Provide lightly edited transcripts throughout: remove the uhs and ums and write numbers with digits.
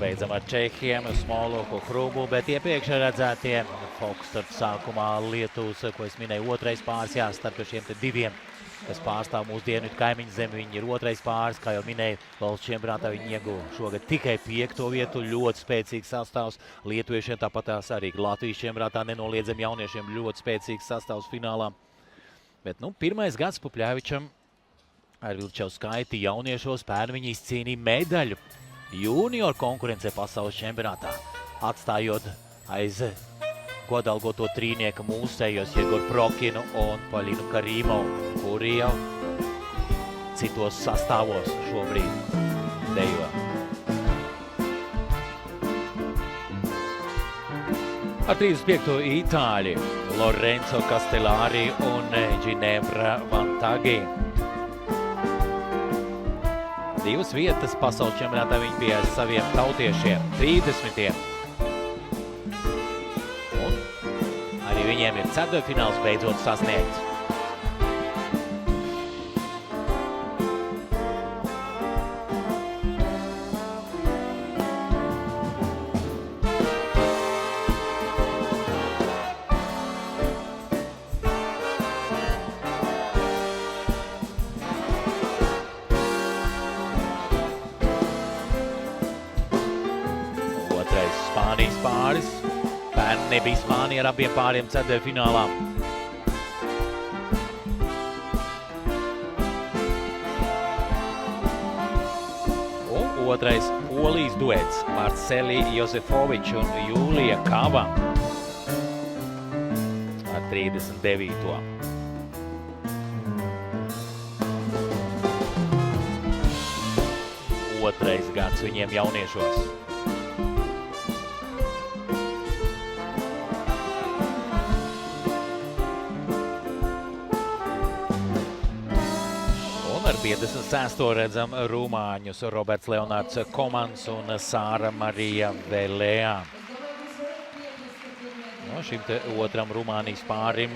pabeidzam ar čehiem, Smoloku, Hrumu, bet iepriekš redzētie Foxtrot sākumā Lietuvas, ko es minēju, otrais pāris, jā, starp šiem te diviem, kas pārstāv mūsu dienvidu kaimiņu zemi. Viņi ir otrais pāris, kā jau minēju, valsts čempionātā viņi ieguva šogad tikai 5. vietu, ļoti spēcīgs sastāvs. Lietuviešiem tāpatās arī Latvijas čempionātā nenoliedzami jauniešiem ļoti spēcīgs sastāvs finālā. Bet, pirmais gads Pupļevičam ar Vilčevu skaiti jauniešos pērn viņi izcīnīja medaļu junior konkurencē pasaules čempionātā, atstājot aiz godalgoto trīnieka mūsējos Jegoru Prokinu un Paļinu Karīmovu, kuri jau citos sastāvos šobrīd dejo. Ar 35. itāļi Lorenzo Castellari un Ginevra Vantagi. 2 vietas pasaules čempionātā viņi bija ar saviem tautiešiem, 30. Un arī viņiem ir ceturtfināls beidzot sasniegts. Spānijas pāris. Pērn nebija Spānija ar abiem pāriem ceturtfinālā. Un otrais Polijas duets Marceli Jozefovič un Jūlija Kava ar 39. Otrais gads viņiem jauniešos. Ar 56. redzam rumāņus Roberts Leonards Komans un Sāra Marija Velējā. Šim te otram Rumānijas pārim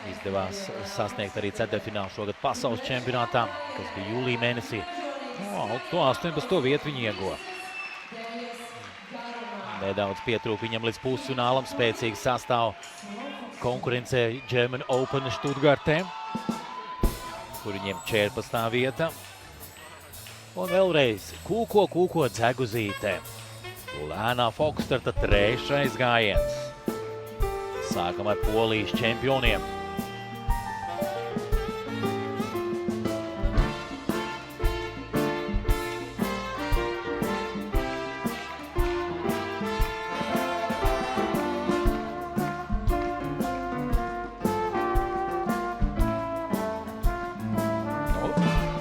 izdevās sasniegt arī ceturtfinālu šogad pasaules čempionātā, kas bija jūlija mēnesī. To 18. vietu viņi ieguva. Nedaudz pietrūk viņam līdz pusfinālam, spēcīgi sastāv konkurencē German Open Stuttgartē, kur viņiem 14. vieta. Un vēlreiz kūko Dzeguzītē. Lēnā Foxtrota 3. gājiens. Sākam ar Polijas čempioniem.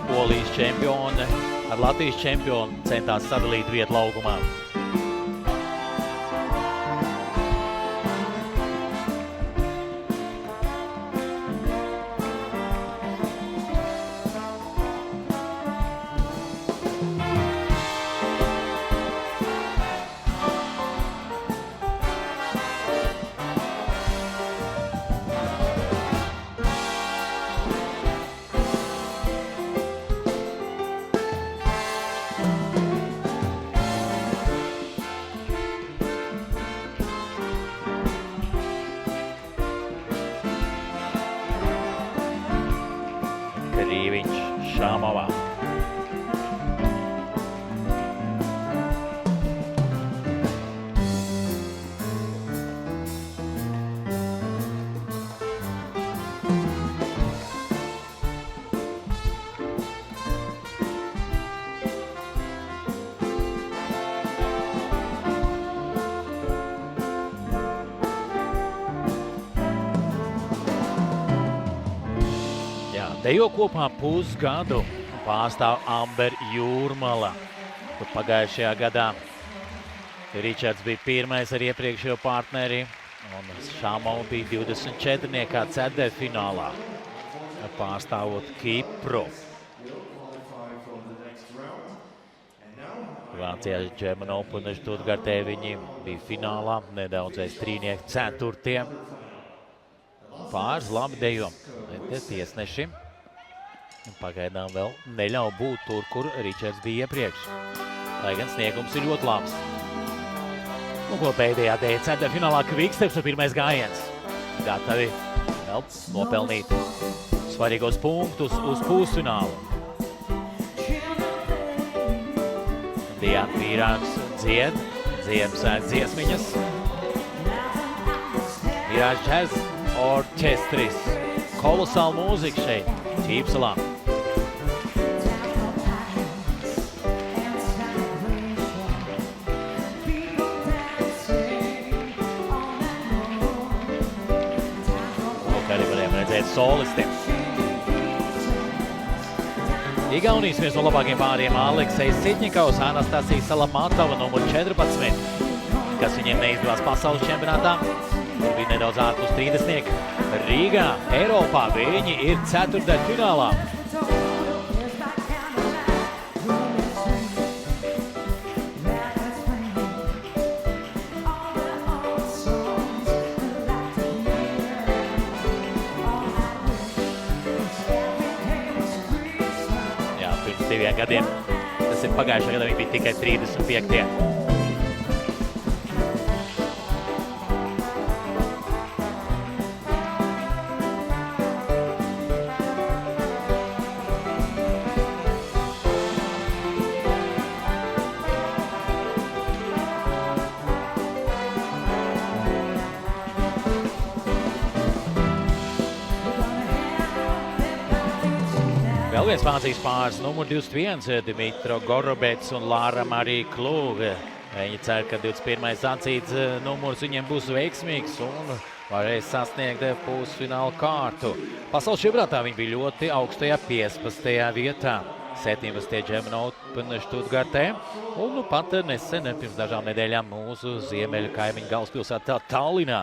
Polijas čempioni ar Latvijas čempionu centās sadalīt vietu laukumā. Krīviņš Šāmovā. Dejo kopā pusgadu pārstāv Amber Jūrmala, kur pagājušajā gadā Ričards bija pirmais ar iepriekšējo partneri, un Šāmova bija 24. ceturtfinālā, pārstāvot Kipru. Vācijā German Open Stuttgartē viņi bija finālā, nedaudz aiz trīnieka 4. Pāris labi dejo, bet tiesneši pagaidām vēl neļauj būt tur, kur Ričards bija iepriekš. Lai gan sniegums ir ļoti labs. Un ko pēdējā ceturtfinālā Kviksteps un pirmais gājiens. Gatavi vēl nopelnīt svarīgos punktus uz pusfinālu. Diana Vīrāks dzied, Ziemassvētku dziesmiņas. Vīrāks džez orķestris. Kolosāla mūzika šeit, Ķīpsalā. Arī varējām redzēt solistiem. Igaunijas viens no labākajiem pāriem Aleksejs Sitņikovs, Anastasija Salamatova, numur 14, kas viņiem neizdevās pasaules čempionātā. Tur bija nedaudz ārpus 30. Rīgā, Eiropā, viņi ir ceturtdaļfinālā. Jā, pirms 2 gadiem, tas ir pagājušajā gadā, viņi bija tikai 35. Vēl viens Vācijas pāris, numur 21, Dmitro Gorobets un Lara Marija Klūga. Viņi cer, ka 21. sacīts numurs viņiem būs veiksmīgs un varēs sasniegt pusfinālu kārtu. Pasaules čempionātā viņi bija ļoti augstajā 15. vietā. 17. German Open Štutgartē. Un pat nesen, pirms dažām nedēļām, mūsu ziemeļu kaimiņu galvaspilsētā Tallinā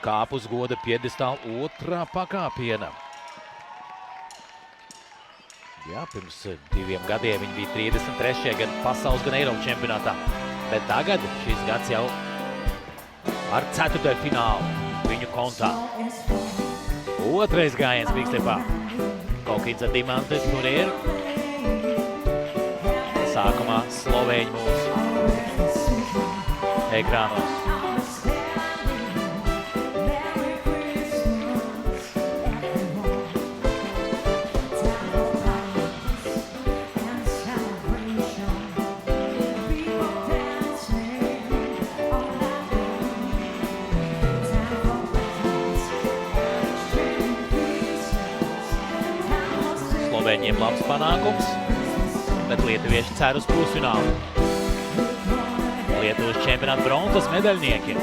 kāp uz goda piedestāla otrā pakāpiena. Jā, pirms 2 gadiem viņi bija 33. gan pasaules, gan Eiropas čempionātā. Bet tagad šis gads jau ar ceturtdaļfinālu viņu kontā. Otrais gājiens Kvikstepā. Kokīdza Dimantes tur ir. Sākumā slovēņi mūsu ekrānos. Slovēņiem labs panākums, bet lietuvieši cer uz pusfinālu. Lietuvas čempionāta bronzas medaļnieki.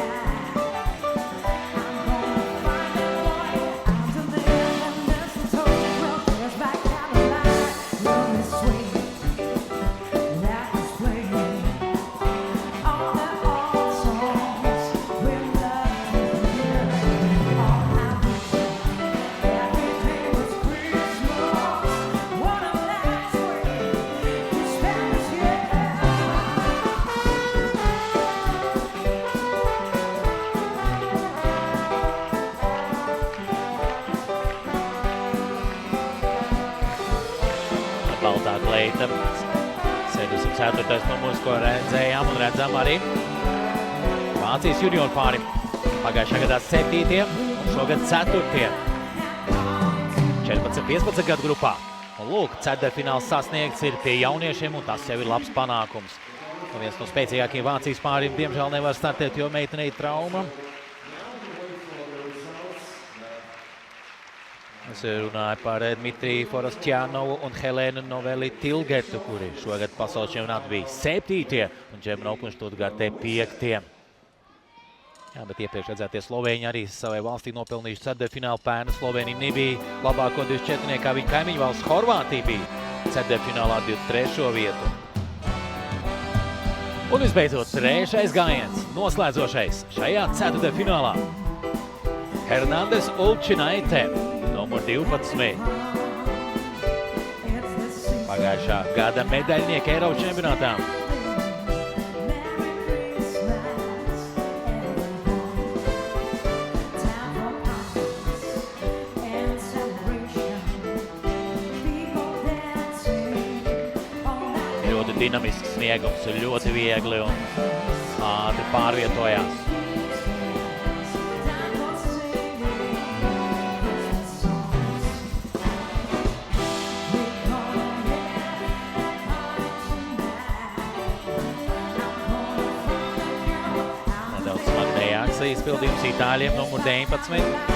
Baltā kleita, 74. numurs, ko redzējām un redzam arī Vācijas junioru pāri. Pagājušā gadā 7. un šogad 4. 14-15 gadu grupā. Un lūk, ceturtdaļfināls sasniegts ir pie jauniešiem, un tas jau ir labs panākums. Un viens no spēcīgākajiem Vācijas pāriem diemžēl nevar startēt, jo meitenei trauma. Es runāju par Dmitriju Forostjanovu un Helēnu Noveli Tilgetu, kuri šogad pasaules čempionātā bija 7. un German Open Štutgartē 5. Jā, bet iepriekš redzētie slovēņi arī savai valstī nopelnījuši ceturtdaļfinālu. Pērn Slovēnija nebija labāko 24. kā viņa kaimiņu valsts Horvātija bija ceturtdaļfinālā 23. vietu. Un visbeidzot, trešais gājiens, noslēdzošais šajā ceturtdaļfinālā. Hernandes Ulčinaite, numur 12. Pagājušā gada medaļnieki Eiropas čempionātā. Ļoti dinamisks sniegums, ļoti viegli un ātri pārvietojās. Nedaudz smagnējāks izpildījums itāļiem numur 19.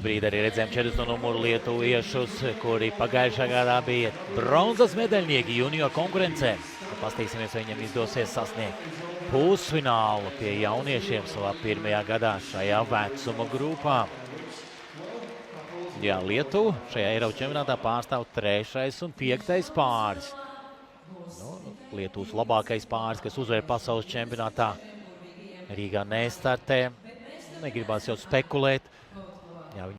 Brīdi arī redzējām 4 numuru lietuviešus, kuri pagājušā gadā bija bronzas medaļnieki junior konkurencē. Pastīsimies, vai viņam izdosies sasniegt pusfinālu pie jauniešiem savā pirmajā gadā šajā vecuma grupā. Jā, Lietuva šajā Eiropas čempionātā pārstāv 3. un 5. pāris. Lietuvas labākais pāris, kas uzvar pasaules čempionātā, Rīgā nestartē. Negribās jau spekulēt. Jā,